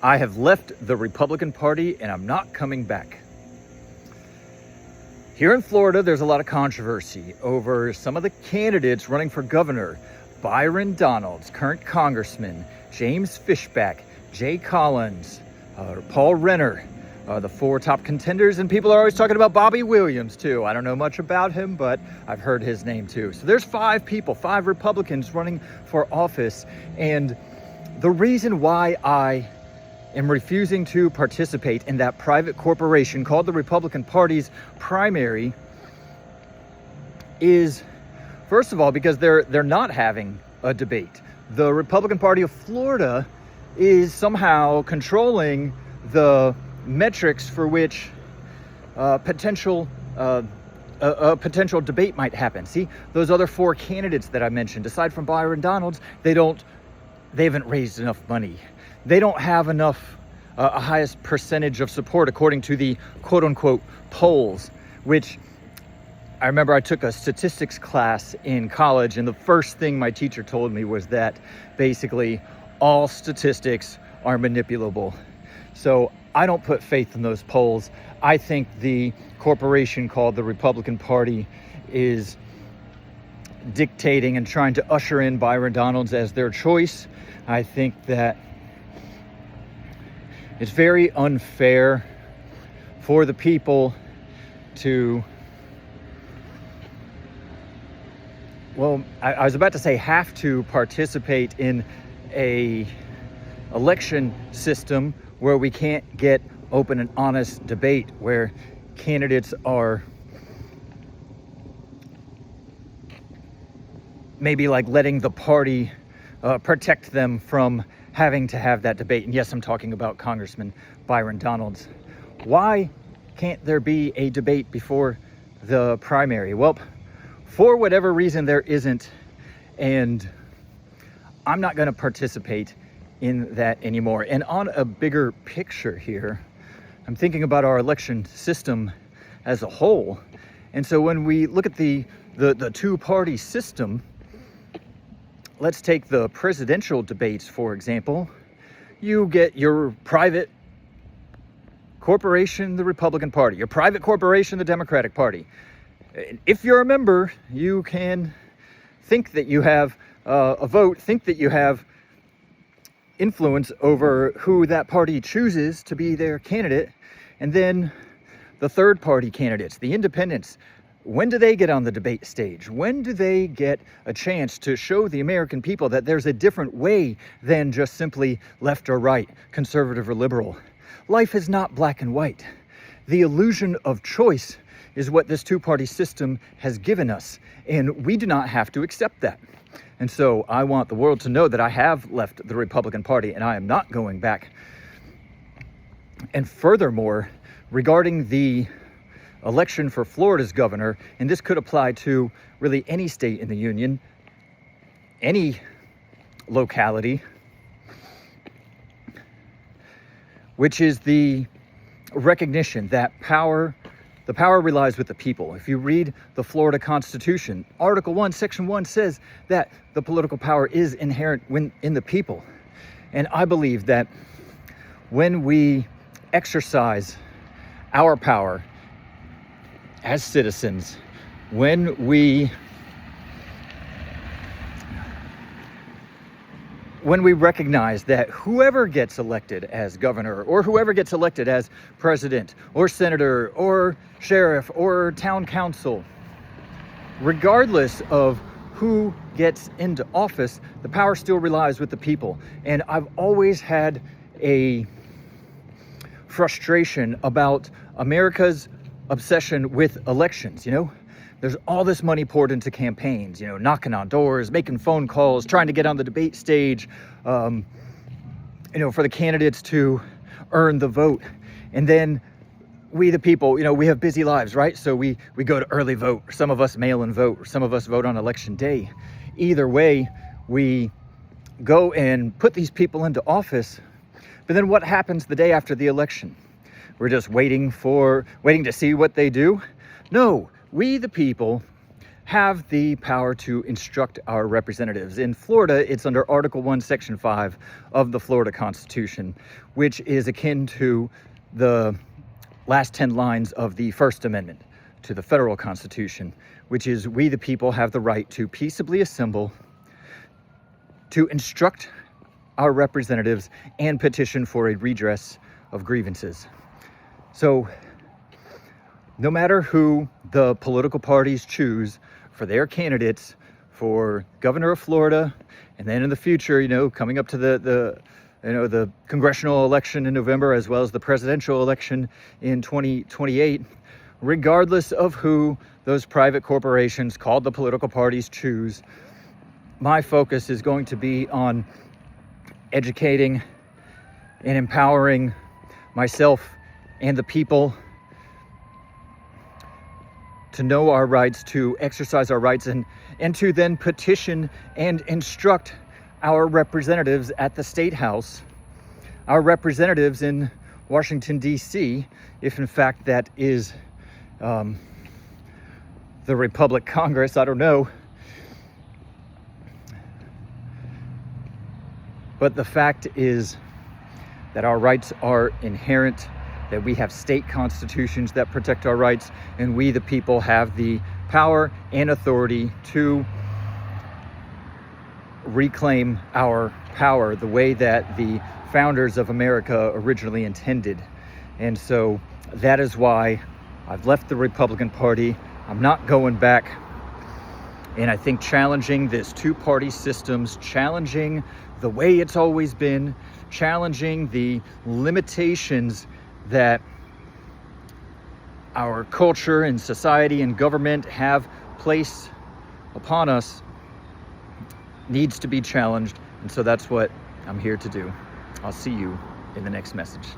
I have left the Republican Party and I'm not coming back. Here in Florida, there's a lot of controversy over some of the candidates running for governor. Byron Donalds, current congressman, James Fishback, Jay Collins, Paul Renner, the four top contenders, and people are always talking about Bobby Williams too. I don't know much about him, but I've heard his name too. So there's five Republicans running for office, and the reason why I am refusing to participate in that private corporation called the Republican Party's primary is, first of all, because they're not having a debate. The Republican Party of Florida is somehow controlling the metrics for which a potential debate might happen. See, those other four candidates that I mentioned, aside from Byron Donalds, they haven't raised enough money. They don't have enough, a highest percentage of support according to the quote unquote polls, which I remember I took a statistics class in college, and the first thing my teacher told me was that basically all statistics are manipulable. So I don't put faith in those polls. I think the corporation called the Republican Party is dictating and trying to usher in Byron Donalds as their choice. I think that it's very unfair for the people to, well, I was about to say have to participate in a election system where we can't get open and honest debate, where candidates are maybe like letting the party protect them from having to have that debate. And yes, I'm talking about Congressman Byron Donalds. Why can't there be a debate before the primary? Well, for whatever reason, there isn't, and I'm not going to participate in that anymore. And on a bigger picture here, I'm thinking about our election system as a whole. And so when we look at the two-party system, let's take the presidential debates, for example. You get your private corporation, the Republican Party, your private corporation, the Democratic Party. If you're a member, you can think that you have a vote, think that you have influence over who that party chooses to be their candidate. And then the third party candidates, the independents, when do they get on the debate stage? When do they get a chance to show the American people that there's a different way than just simply left or right, conservative or liberal? Life is not black and white. The illusion of choice is what this two-party system has given us, and we do not have to accept that. And so I want the world to know that I have left the Republican Party and I am not going back. And furthermore, regarding the election for Florida's governor, and this could apply to really any state in the union, any locality, which is the recognition that the power relies with the people. If you read the Florida Constitution, Article 1, Section 1 says that the political power is inherent in the people. And I believe that when we exercise our power as citizens, when we recognize that whoever gets elected as governor, or whoever gets elected as president or senator or sheriff or town council, regardless of who gets into office, the power still relies with the people. And I've always had a frustration about America's obsession with elections. There's all this money poured into campaigns, knocking on doors, making phone calls, trying to get on the debate stage, for the candidates to earn the vote. And then we, the people, we have busy lives, right? So we go to early vote. Some of us mail in vote. Some of us vote on election day. Either way, we go and put these people into office. But then what happens the day after the election? We're just waiting to see what they do? No, we, the people, have the power to instruct our representatives. In Florida, it's under Article 1, Section 5 of the Florida Constitution, which is akin to the last 10 lines of the First Amendment to the federal Constitution, which is, we the people have the right to peaceably assemble, to instruct our representatives, and petition for a redress of grievances. So no matter who the political parties choose for their candidates for governor of Florida, and then in the future, coming up to the congressional election in November, as well as the presidential election in 2028, regardless of who those private corporations called the political parties choose, my focus is going to be on educating and empowering myself and the people to know our rights, to exercise our rights, and to then petition and instruct our representatives at the State House, our representatives in Washington, D.C., if in fact that is the Republic Congress, I don't know. But the fact is that our rights are inherent, that we have state constitutions that protect our rights, and we, the people, have the power and authority to reclaim our power the way that the founders of America originally intended. And so that is why I've left the Republican Party. I'm not going back. And I think challenging this two-party systems, challenging the way it's always been, challenging the limitations that our culture and society and government have placed upon us needs to be challenged. And so that's what I'm here to do. I'll see you in the next message.